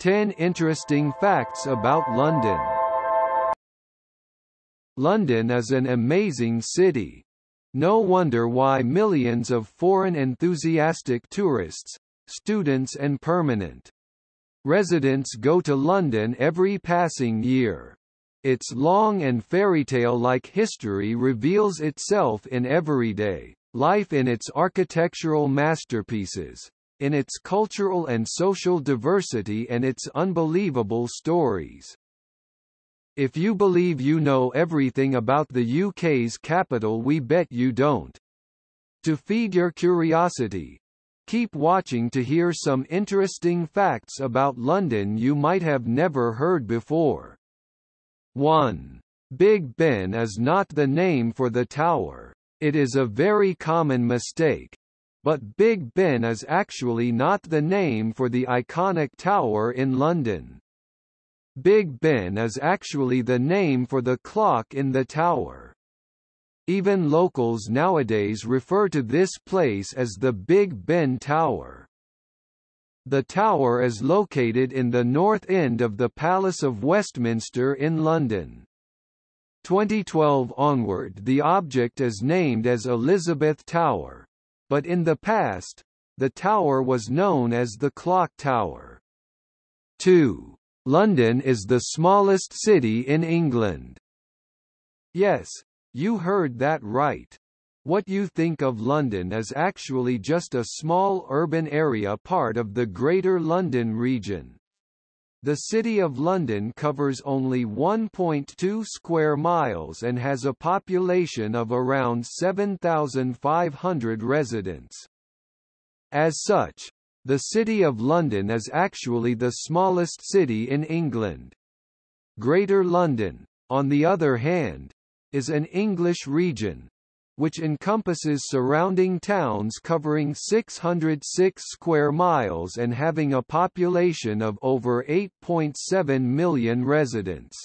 10 Interesting Facts About London. London is an amazing city. No wonder why millions of foreign enthusiastic tourists, students and permanent residents go to London every passing year. Its long and fairytale-like history reveals itself in everyday life, in its architectural masterpieces, in its cultural and social diversity, and its unbelievable stories. If you believe you know everything about the UK's capital, we bet you don't. To feed your curiosity, keep watching to hear some interesting facts about London you might have never heard before. 1. Big Ben is not the name for the tower. It is a very common mistake. But Big Ben is actually not the name for the iconic tower in London. Big Ben is actually the name for the clock in the tower. Even locals nowadays refer to this place as the Big Ben Tower. The tower is located in the north end of the Palace of Westminster in London. 2012 onward, the object is named as Elizabeth Tower, but in the past, the tower was known as the Clock Tower. 2. London is the smallest city in England. Yes, you heard that right. What you think of London is actually just a small urban area, part of the Greater London region. The City of London covers only 1.2 square miles and has a population of around 7,500 residents. As such, the City of London is actually the smallest city in England. Greater London, on the other hand, is an English region, which encompasses surrounding towns covering 606 square miles and having a population of over 8.7 million residents.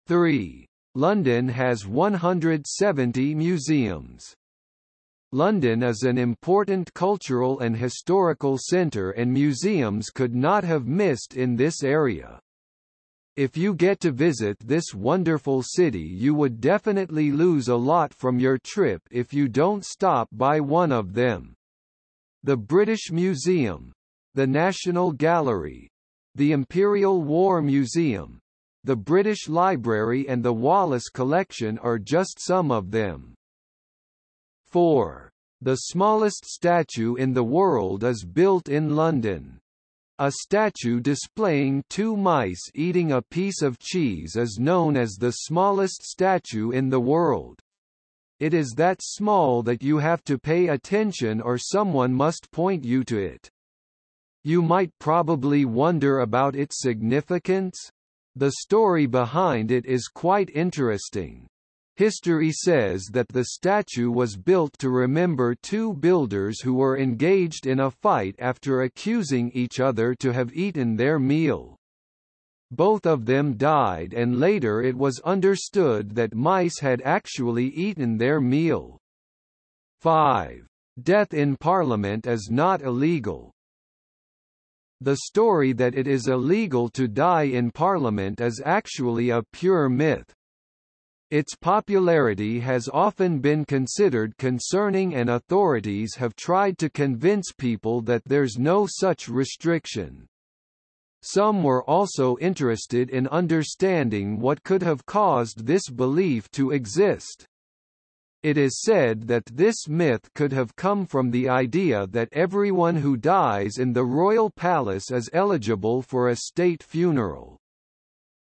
3. London has 170 museums. London is an important cultural and historical centre, and museums could not have missed in this area. If you get to visit this wonderful city, you would definitely lose a lot from your trip if you don't stop by one of them. The British Museum, the National Gallery, the Imperial War Museum, the British Library and the Wallace Collection are just some of them. 4. The smallest statue in the world is built in London. A statue displaying two mice eating a piece of cheese is known as the smallest statue in the world. It is that small that you have to pay attention or someone must point you to it. You might probably wonder about its significance. The story behind it is quite interesting. History says that the statue was built to remember two builders who were engaged in a fight after accusing each other to have eaten their meal. Both of them died, and later it was understood that mice had actually eaten their meal. 5. Death in Parliament is not illegal. The story that it is illegal to die in Parliament is actually a pure myth. Its popularity has often been considered concerning, and authorities have tried to convince people that there's no such restriction. Some were also interested in understanding what could have caused this belief to exist. It is said that this myth could have come from the idea that everyone who dies in the royal palace is eligible for a state funeral.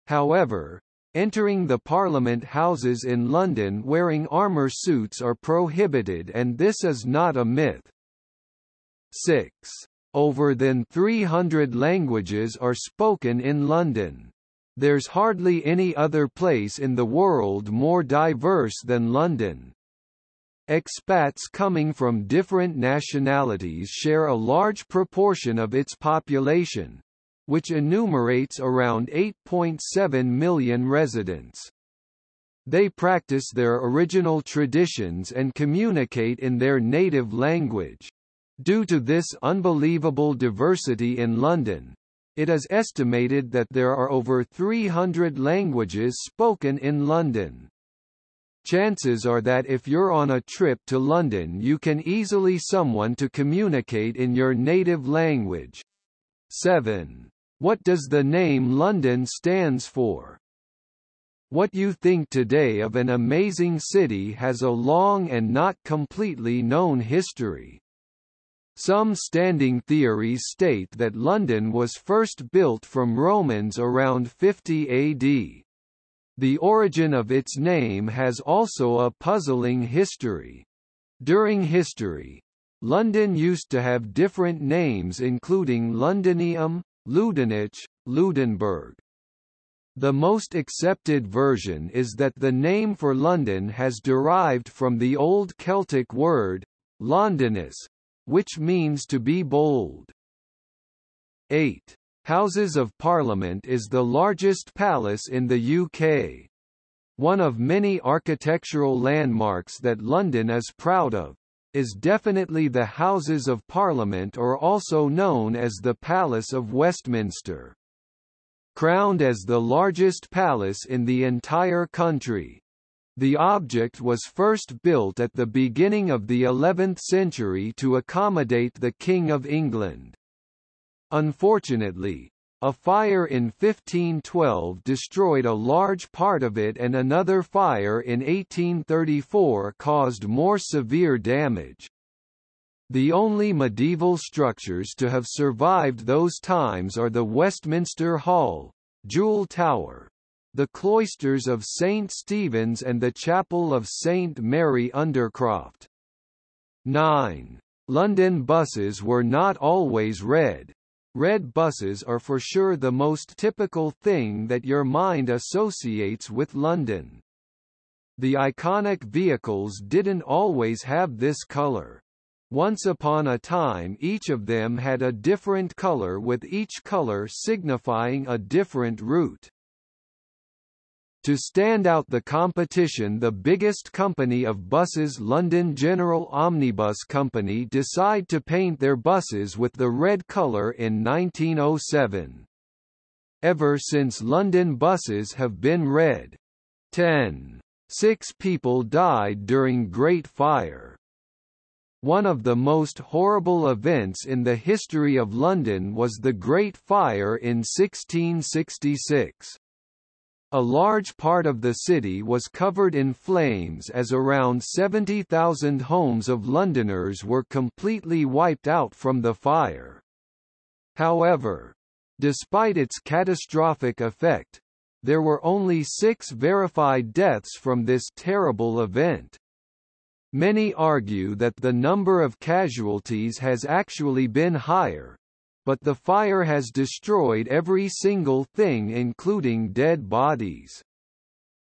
However, entering the Parliament Houses in London wearing armour suits are prohibited, and this is not a myth. 6. Over than 300 languages are spoken in London. There's hardly any other place in the world more diverse than London. Expats coming from different nationalities share a large proportion of its population, which enumerates around 8.7 million residents. They practice their original traditions and communicate in their native language. Due to this unbelievable diversity in London, It is estimated that there are over 300 languages spoken in London. Chances are that if you're on a trip to London you can easily someone to communicate in your native language. 7. What does the name London stands for? What you think today of an amazing city has a long and not completely known history. Some standing theories state that London was first built from Romans around 50 AD. The origin of its name has also a puzzling history. During history, London used to have different names including Londinium, Ludenich, Ludenberg. The most accepted version is that the name for London has derived from the Old Celtic word, Londinus, which means to be bold. 8. Houses of Parliament is the largest palace in the UK. One of many architectural landmarks that London is proud of, is definitely the Houses of Parliament, or also known as the Palace of Westminster. Crowned as the largest palace in the entire country, the object was first built at the beginning of the 11th century to accommodate the King of England. Unfortunately, a fire in 1512 destroyed a large part of it, and another fire in 1834 caused more severe damage. The only medieval structures to have survived those times are the Westminster Hall, Jewel Tower, the cloisters of St. Stephen's and the Chapel of St. Mary Undercroft. 9. London buses were not always red. Red buses are for sure the most typical thing that your mind associates with London. The iconic vehicles didn't always have this color. Once upon a time each of them had a different color, with each color signifying a different route. To stand out the competition, the biggest company of buses, London General Omnibus Company, decide to paint their buses with the red color in 1907. Ever since, London buses have been red. 10. 6 people died during Great Fire. One of the most horrible events in the history of London was the Great Fire in 1666. A large part of the city was covered in flames as around 70,000 homes of Londoners were completely wiped out from the fire. However, despite its catastrophic effect, there were only 6 verified deaths from this terrible event. Many argue that the number of casualties has actually been higher, but the fire has destroyed every single thing, including dead bodies.